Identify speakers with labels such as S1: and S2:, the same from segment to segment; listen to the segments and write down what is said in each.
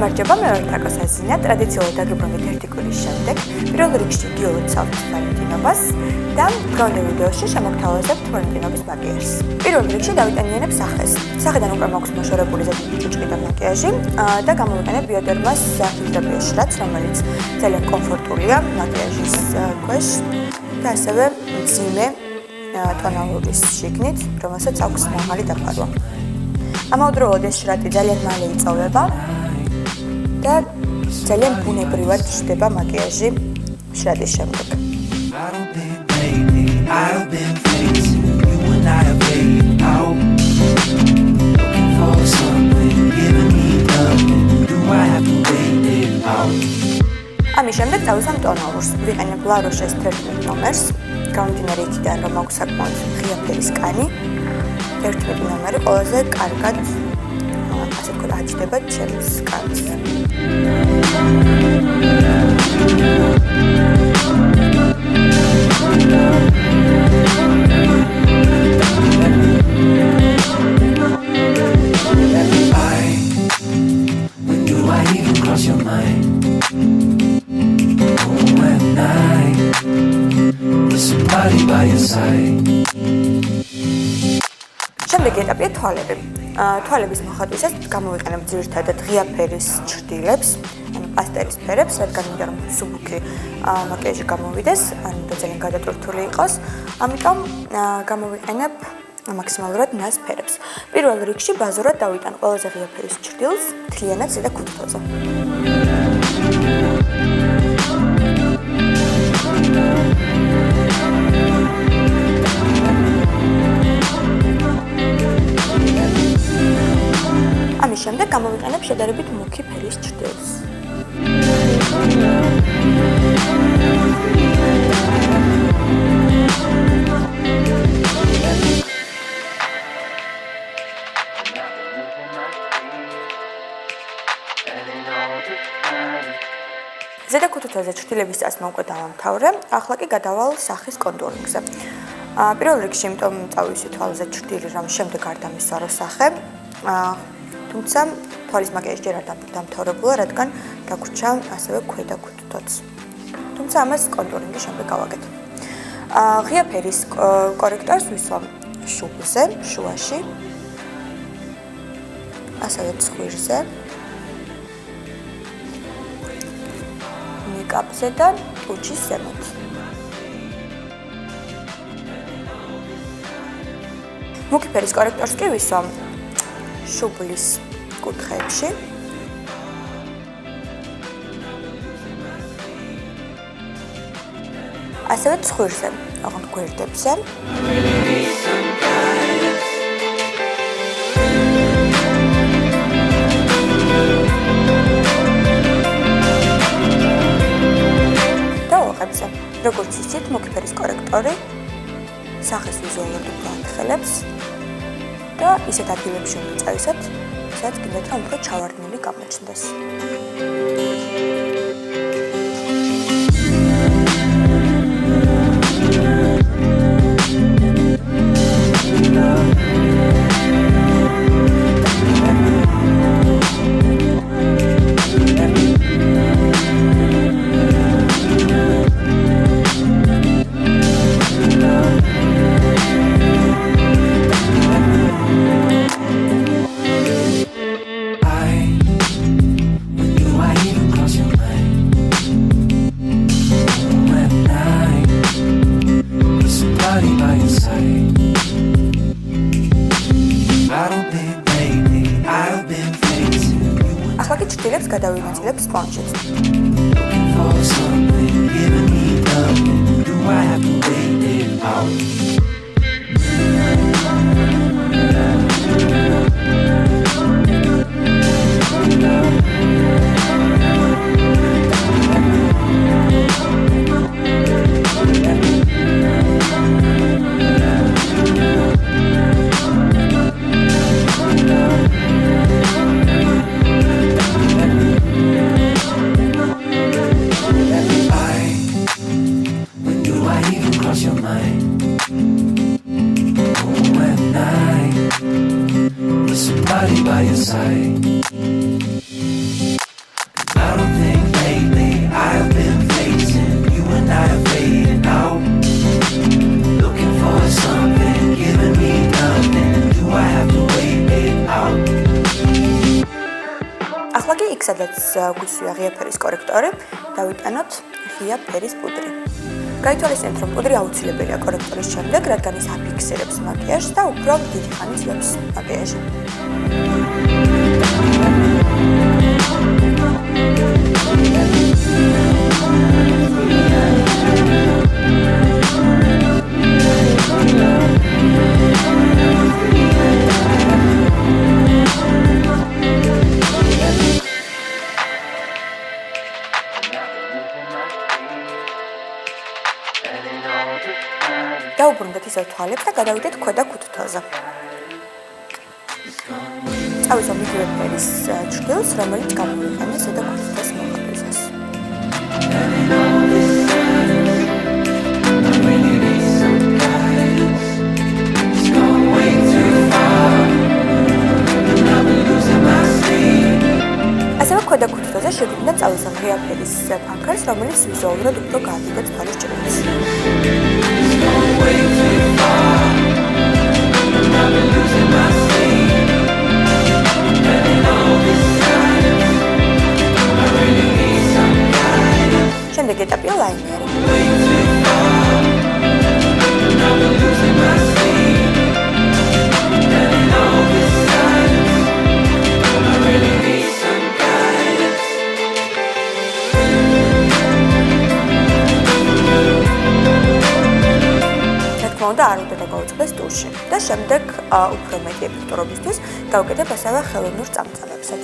S1: გამარჯობა, მე ვარ თაკო საზინა, ტრადიციულად დაგიბრუნდით ერთი კვირის შემდეგ. პირველ რიგში გიულოცავთ ვალენტინობას და დღევანდელ ვიდეოში შემოგთავაზებთ ვალენტინობის მაკიაჟს. პირველ რიგში დავიტანიანებ სახეს. სახიდან უკვე მაქვს მოშორებული ზედმიწუჭი და მაკიაჟი და გამოვიყენებ ბიოდერმას ფილტრებიაშ რაც, რომელიც ძალიან კომფორტულია მაკიაჟის ქვეშ და ასევე მძიმე ტონალურის შიგნით, რომელსაც აქვს მაღალი დაფარვა. ამავდროულად ეს შრატი ძალიან მალე იწოვება და ძალიან ბუნებრივად შდება მაკიაჟი შრატის შემდეგ. ამის შემდეგ წავისვამ ტონალურს. ვიყენებ La Roche-ის 11 ნომერს, გამომდინარე იქიდან, რომ აქვს საკმაოდ ღია ფერის კანი. 11 ნომერი ყველაზე კარგად ასე ვთქვათ აჯდება ჩემს კანს. შემდეგი ეტაპია თვალები. თვალების მოხატვისას გამოვიყენებ ძირითადად ღია ფერის ჩრდილებს, ანუ პასტელის ფერებს, რადგან მინდა რომ მსუბუქი მაკიაჟი გამოვიდეს, ანუ ძალიან გადატვირთული იყოს. ამიტომ გამოვიყენებ მაქსიმალურად ნაზ ფერებს. პირველ რიგში ბაზურად დავიტან ყველაზე ღია ფერის ჩრდილს, მთლიანად ზედა ქუთუთოზე. ამის შემდეგ გამოვიყენებ შედარებით მუქი ფერის ჩრდილს. ზედა ქუთუთოზე ჩრდილების წასმა უკვე დავამთავრე, ახლა კი გადავალ სახის კონტურინგზე. პირველ რიგში იმიტომ წავივსი თვალზე ჩრდილი, რომ შემდეგ არ დამისვარო სახე. თუმცა თვალის მაკიაჟი ჯერ არ დამთავრებულა, რადგან დაგვრჩა ასევე ქვედა ქუთუთოც. თუმცა ამას კონტურინგის შემდეგ გავაკეთე. ღია ფერის კორექტორს ვისვამ შუბლზე, შუაში, ასევე ცხვირზე, ნიკაპზე და ტუჩის ზემოთ. მუქი ფერის კორექტორს კი ვისვამ შუბლის კუთხეებში. ასევე ცხვირზე, ოღონდ გვერდებზე. და ოღებზე. როგორც იცით, მუქი ფერის კორექტორი სახეს ვიზუალურად უფრო ათხელებს და ისეთ ადგილებში უნდა წავისოთ, სადაც გინდათ რომ უფრო ჩავარდნილი გამოჩნდეს. ახლა კი ჩრდილებს გადავინაწილებ სპონჟით. სადაც გვიწვია ღია ფერის კორექტორი, დავიტანოთ ღია ფერის პუდრი. გაითვალისწინეთ, რომ პუდრი აუცილებელია კორექტორის შემდეგ, რადგან ის აფიქსირებს მაკიაჟს და უფრო დიდი ხანი ძლებს მაკიაჟი. დაუბრუნდეთ ისევ თვალებს და გადავიდეთ ქვედა ქუთუთოზე. წავისვამ იგივე ფერის ჩრდილს, რომელიც გამოვიყენეს ზედა ქუთუთოს მოხატვისას. ასევე ქვედა ქუთუთოზე შეგვიძლია წავისვამ ღია ფერის ფანქარს, რომელიც ვიზუალურად უფრო გაადიდებს თვალის ჭრილს. შემდეგ ეტაპია ლაინერი. და არ უნდა გავუწყდეს ტუში და შემდეგ უფრო მეტი ეფექტურობისთვის გავუკეთებ ასევე ხელოვნურ წამწამებსაც.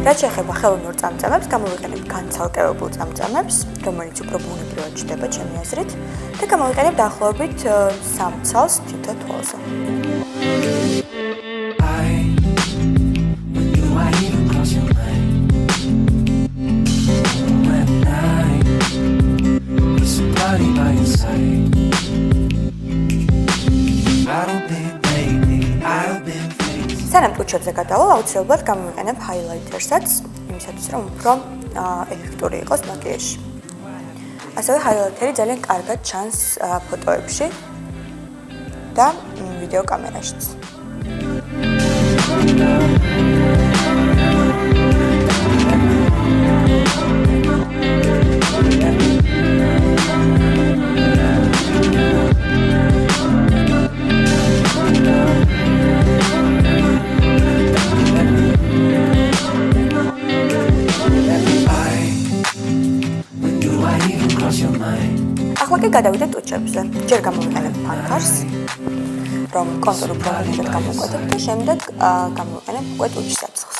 S1: რაც შეეხება ხელოვნურ წამწამებს, გამოვიყენებ განცალკევებულ წამწამებს, რომელიც უფრო ბუნებრივად ჩნდება ჩემი აზრით და გამოვიყენებ დაახლოებით 3 ცალს თითო თვალზე. სანამ ტუჩებზე გადავალ, აუცილებლად გამოვიყენებ ჰაილაითერსაც, იმისათვის რომ უფრო ეფექტური იყოს მაკიაჟი. ასევე ჰაილაითერი ძალიან კარგად ჩანს ფოტოებში და ვიდეო კამერაშიც. ახლა კი გადავიდეთ ტუჩებზე. ჯერ გამოვიყენებ ფანქარს, რომ კონტური უფრო მეტად გამოვკვეთებ და შემდეგ გამოვიყენებ უკვე ტუჩის საფსხს.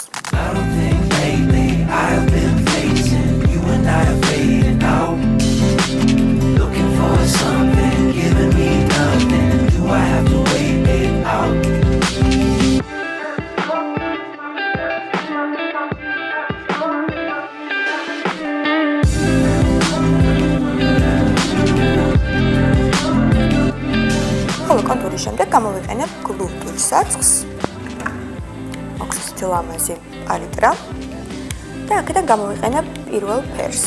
S1: კონტურის შემდეგ გამოვიყენებ გლუვ ტუჩ საწყს. აქვს ისეთი ლამაზი პალიტრა და აქედან გამოვიყენებ პირველ ფერს.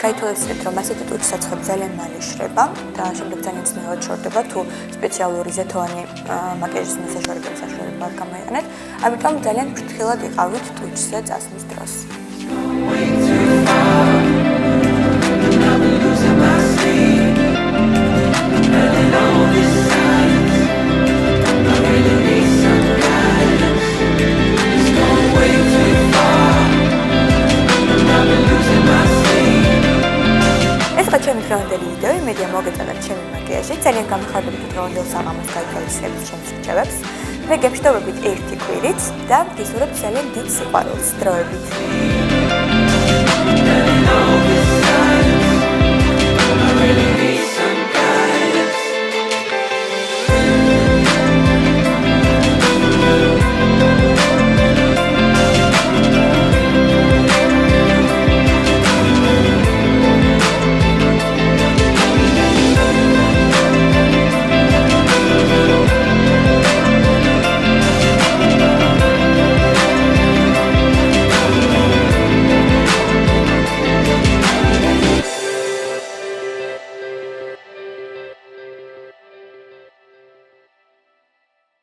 S1: გაითვალისწინეთ, რომ ასეთი ტუჩის საწყები ძალიან მალე შრება და შემდეგ ძალიან ძნელად შორდება თუ სპეციალური ზეთოვანი მაკიაჟის მოსაშორებელი საშუალება არ გამოიყენეთ, ამიტომ ძალიან ფრთხილად იყავით ტუჩზე წასვლის დროს. ჩემი დღევანდელი ვიდეო, იმედია მოგეწონათ ჩემი მაკიაჟი. ძალიან გამიხარდებით დღევანდელ საღამოს გაითვალისწინებთ ჩემს რჩევებს. მე გემშვიდობებით ერთი კვირით და გისურვებთ ძალიან დიდ სიყვარულს. დროებით.